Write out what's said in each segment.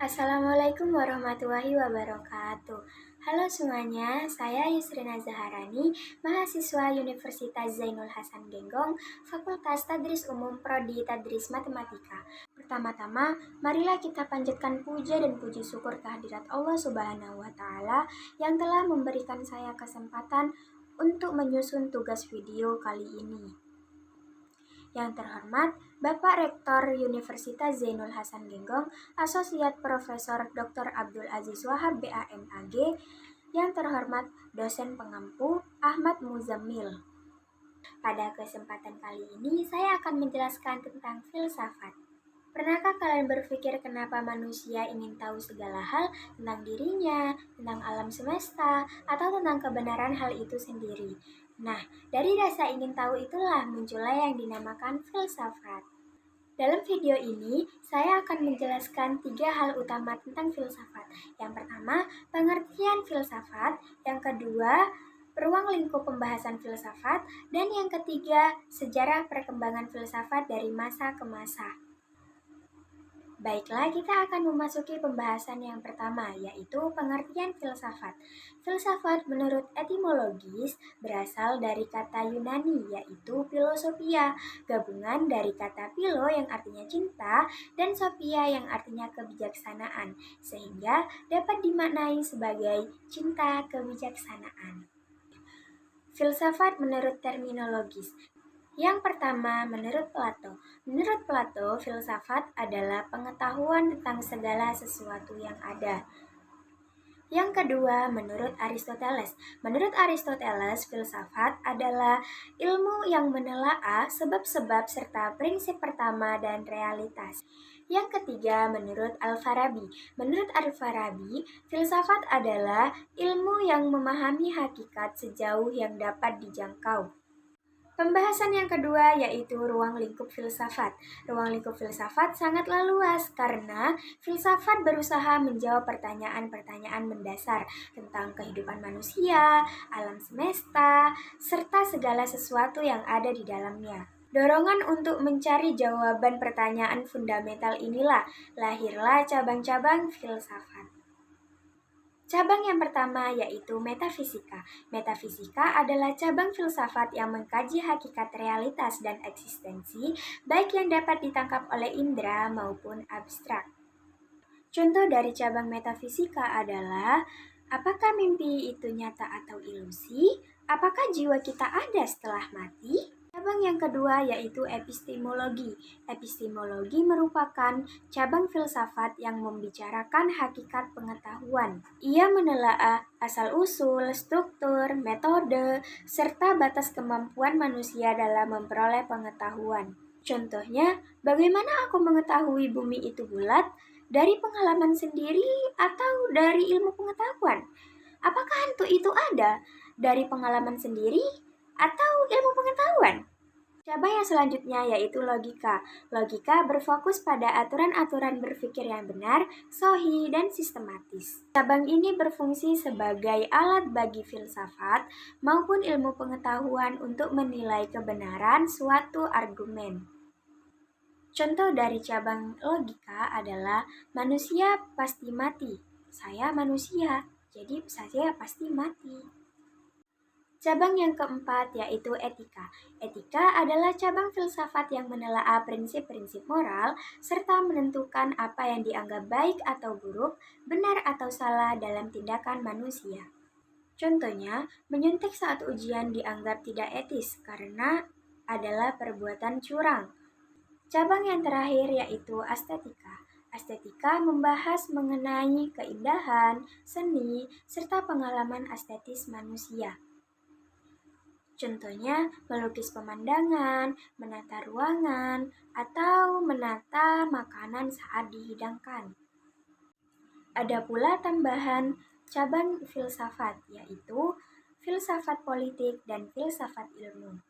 Assalamualaikum warahmatullahi wabarakatuh. Halo semuanya, saya Yusrina Zaharani, mahasiswa Universitas Zainul Hasan Genggong, Fakultas Tadris Umum Prodi Tadris Matematika. Pertama-tama, marilah kita panjatkan puja dan puji syukur kehadirat Allah Subhanahu wa Ta'ala yang telah memberikan saya kesempatan untuk menyusun tugas video kali ini. Yang terhormat, Bapak Rektor Universitas Zainul Hasan Genggong, Asosiat Profesor Dr. Abdul Aziz Wahab BAMAG, yang terhormat dosen pengampu Ahmad Muzammil. Pada kesempatan kali ini, saya akan menjelaskan tentang filsafat. Pernahkah kalian berpikir kenapa manusia ingin tahu segala hal tentang dirinya, tentang alam semesta, atau tentang kebenaran hal itu sendiri? Nah, dari rasa ingin tahu itulah muncullah yang dinamakan filsafat. Dalam video ini, saya akan menjelaskan 3 hal utama tentang filsafat. Yang pertama, pengertian filsafat. Yang kedua, ruang lingkup pembahasan filsafat. Dan yang ketiga, sejarah perkembangan filsafat dari masa ke masa. Baiklah, kita akan memasuki pembahasan yang pertama, yaitu pengertian filsafat. Filsafat menurut etimologis berasal dari kata Yunani, yaitu philosophia, gabungan dari kata philo yang artinya cinta dan sophia yang artinya kebijaksanaan, sehingga dapat dimaknai sebagai cinta kebijaksanaan. Filsafat menurut terminologis. Yang pertama, menurut Plato. Menurut Plato, filsafat adalah pengetahuan tentang segala sesuatu yang ada. Yang kedua, menurut Aristoteles. Menurut Aristoteles, filsafat adalah ilmu yang menelaah sebab-sebab serta prinsip pertama dan realitas. Yang ketiga, menurut Al-Farabi. Menurut Al-Farabi, filsafat adalah ilmu yang memahami hakikat sejauh yang dapat dijangkau. Pembahasan yang kedua yaitu ruang lingkup filsafat. Ruang lingkup filsafat sangatlah luas karena filsafat berusaha menjawab pertanyaan-pertanyaan mendasar tentang kehidupan manusia, alam semesta, serta segala sesuatu yang ada di dalamnya. Dorongan untuk mencari jawaban pertanyaan fundamental inilah lahirlah cabang-cabang filsafat. Cabang yang pertama yaitu metafisika. Metafisika adalah cabang filsafat yang mengkaji hakikat realitas dan eksistensi, baik yang dapat ditangkap oleh indera maupun abstrak. Contoh dari cabang metafisika adalah, apakah mimpi itu nyata atau ilusi? Apakah jiwa kita ada setelah mati? Cabang yang kedua yaitu epistemologi. Epistemologi merupakan cabang filsafat yang membicarakan hakikat pengetahuan. Ia menelaah asal-usul, struktur, metode, serta batas kemampuan manusia dalam memperoleh pengetahuan. Contohnya, bagaimana aku mengetahui bumi itu bulat? Dari pengalaman sendiri atau dari ilmu pengetahuan? Apakah hantu itu ada dari pengalaman sendiri atau ilmu pengetahuan? Cabang yang selanjutnya yaitu logika. Logika berfokus pada aturan-aturan berpikir yang benar, sahih, dan sistematis. Cabang ini berfungsi sebagai alat bagi filsafat maupun ilmu pengetahuan untuk menilai kebenaran suatu argumen. Contoh dari cabang logika adalah manusia pasti mati. Saya manusia, jadi saya pasti mati. Cabang yang keempat yaitu etika. Etika adalah cabang filsafat yang menelaah prinsip-prinsip moral serta menentukan apa yang dianggap baik atau buruk, benar atau salah dalam tindakan manusia. Contohnya, menyuntik saat ujian dianggap tidak etis karena adalah perbuatan curang. Cabang yang terakhir yaitu estetika. Estetika membahas mengenai keindahan, seni, serta pengalaman estetis manusia. Contohnya, melukis pemandangan, menata ruangan, atau menata makanan saat dihidangkan. Ada pula tambahan cabang filsafat, yaitu filsafat politik dan filsafat ilmu.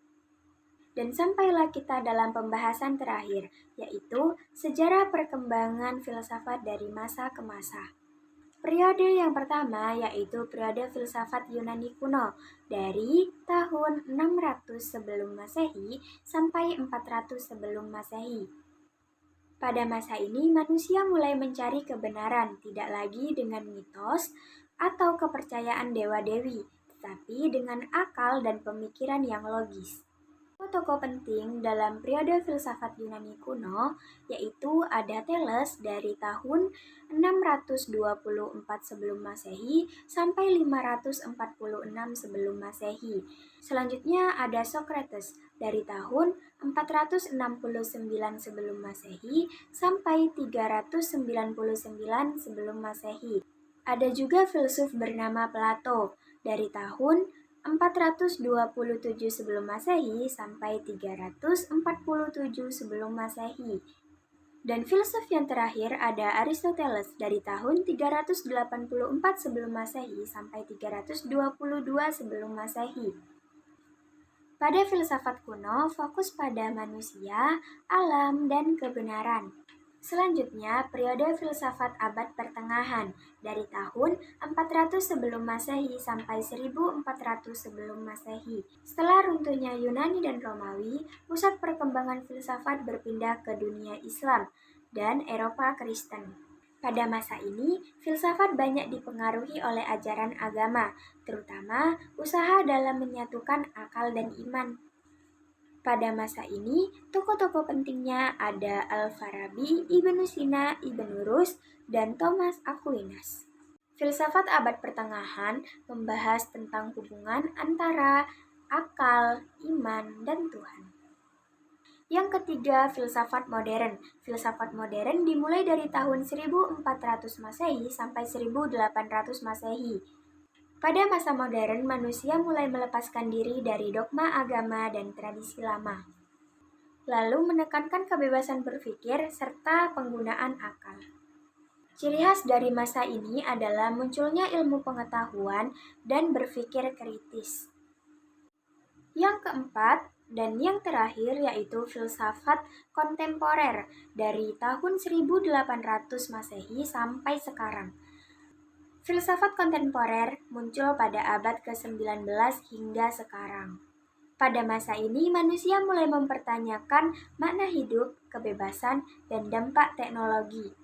Dan sampailah kita dalam pembahasan terakhir, yaitu sejarah perkembangan filsafat dari masa ke masa. Periode yang pertama yaitu periode filsafat Yunani kuno dari tahun 600 sebelum Masehi sampai 400 sebelum Masehi. Pada masa ini, manusia mulai mencari kebenaran, tidak lagi dengan mitos atau kepercayaan dewa-dewi, tetapi dengan akal dan pemikiran yang logis. Tokoh penting dalam periode filsafat Yunani kuno yaitu ada Thales dari tahun 624 sebelum Masehi sampai 546 sebelum Masehi. Selanjutnya ada Socrates dari tahun 469 sebelum Masehi sampai 399 sebelum Masehi. Ada juga filsuf bernama Plato dari tahun 427 sebelum Masehi sampai 347 sebelum Masehi. Dan filsuf yang terakhir ada Aristoteles dari tahun 384 sebelum Masehi sampai 322 sebelum Masehi. Pada filsafat kuno, fokus pada manusia, alam, dan kebenaran. Selanjutnya, periode filsafat abad pertengahan dari tahun 400 sebelum Masehi sampai 1400 sebelum Masehi. Setelah runtuhnya Yunani dan Romawi, pusat perkembangan filsafat berpindah ke dunia Islam dan Eropa Kristen. Pada masa ini, filsafat banyak dipengaruhi oleh ajaran agama, terutama usaha dalam menyatukan akal dan iman. Pada masa ini, tokoh-tokoh pentingnya ada Al-Farabi, Ibnu Sina, Ibnu Rus, dan Thomas Aquinas. Filsafat abad pertengahan membahas tentang hubungan antara akal, iman, dan Tuhan. Yang ketiga, filsafat modern. Filsafat modern dimulai dari tahun 1400 Masehi sampai 1800 Masehi. Pada masa modern, manusia mulai melepaskan diri dari dogma agama dan tradisi lama, lalu menekankan kebebasan berpikir serta penggunaan akal. Ciri khas dari masa ini adalah munculnya ilmu pengetahuan dan berpikir kritis. Yang keempat dan yang terakhir yaitu filsafat kontemporer dari tahun 1800 Masehi sampai sekarang. Filsafat kontemporer muncul pada abad ke-19 hingga sekarang. Pada masa ini, manusia mulai mempertanyakan makna hidup, kebebasan, dan dampak teknologi.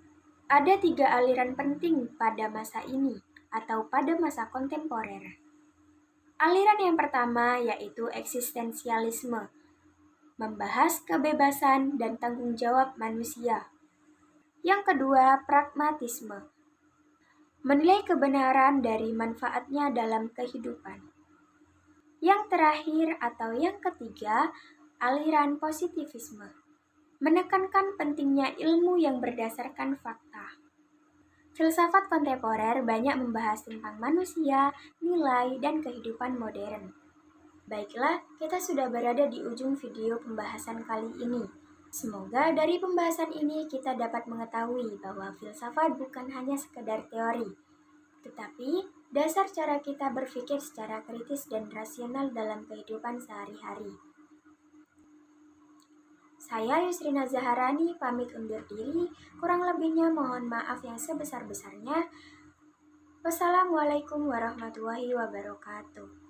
Ada 3 aliran penting pada masa ini, atau pada masa kontemporer. Aliran yang pertama yaitu eksistensialisme, membahas kebebasan dan tanggung jawab manusia. Yang kedua, pragmatisme, menilai kebenaran dari manfaatnya dalam kehidupan. Yang terakhir atau yang ketiga, aliran positivisme, menekankan pentingnya ilmu yang berdasarkan fakta. Filsafat kontemporer banyak membahas tentang manusia, nilai, dan kehidupan modern. Baiklah, kita sudah berada di ujung video pembahasan kali ini. Semoga dari pembahasan ini kita dapat mengetahui bahwa filsafat bukan hanya sekedar teori, tetapi dasar cara kita berpikir secara kritis dan rasional dalam kehidupan sehari-hari. Saya Yusrina Zaharani pamit undur diri, kurang lebihnya mohon maaf yang sebesar-besarnya. Wassalamualaikum warahmatullahi wabarakatuh.